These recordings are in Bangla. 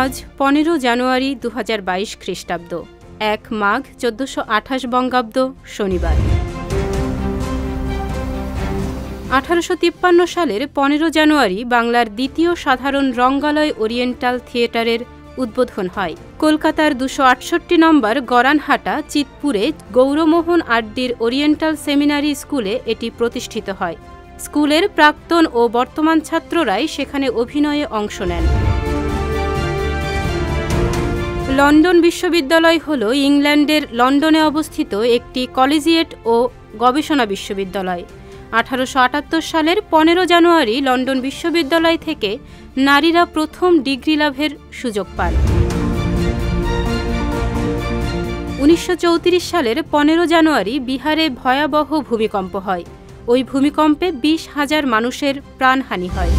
আজ 15 জানুয়ারি 2022 খ্রিস্টাব্দ, 1 মাঘ 1428 বঙ্গাব্দ, শনিবার। 1853 সালের 15 জানুয়ারি বাংলার দ্বিতীয় সাধারণ রঙ্গালয় ওরিয়েন্টাল থিয়েটারের উদ্বোধন হয়। কলকাতার 268 নম্বর গরানহাটা চিতপুরে গৌরমোহন আড্ডির ওরিয়েন্টাল সেমিনারি স্কুলে এটি প্রতিষ্ঠিত হয়। স্কুলের প্রাক্তন ও বর্তমান ছাত্ররাই সেখানে অভিনয়ে অংশ নেন। লন্ডন বিশ্ববিদ্যালয় হল ইংল্যান্ডের লন্ডনে অবস্থিত একটি কলেজিয়েট ও গবেষণা বিশ্ববিদ্যালয়। 1878 সালের 15 জানুয়ারি লন্ডন বিশ্ববিদ্যালয় থেকে নারীরা প্রথম ডিগ্রি লাভের সুযোগ পান। 1934 সালের 15 জানুয়ারি বিহারে ভয়াবহ ভূমিকম্প হয়। ওই ভূমিকম্পে 20,000 মানুষের প্রাণহানি হয়।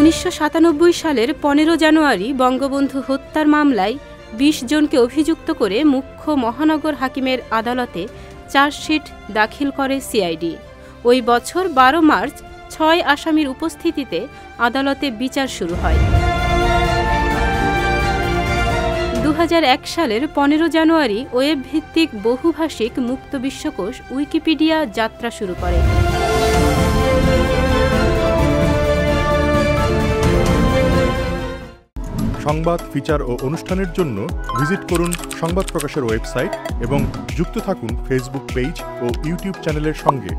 1997 সালের 15 জানুয়ারি বঙ্গবন্ধু হত্যার মামলায় 20 জনকে অভিযুক্ত করে মুখ্য মহানগর হাকিমের আদালতে চার্জশিট দাখিল করে সিআইডি। ওই বছর 12 মার্চ 6 আসামির উপস্থিতিতে আদালতে বিচার শুরু হয়। 2001 সালের 15 জানুয়ারি ওয়েব ভিত্তিক বহুভাষিক মুক্ত বিশ্বকোষ উইকিপিডিয়া যাত্রা শুরু করে। সংবাদ, ফিচার ও অনুষ্ঠানের জন্য ভিজিট করুন সংবাদ প্রকাশের ওয়েবসাইট এবং যুক্ত থাকুন ফেসবুক পেজ ও ইউটিউব চ্যানেলের সঙ্গে।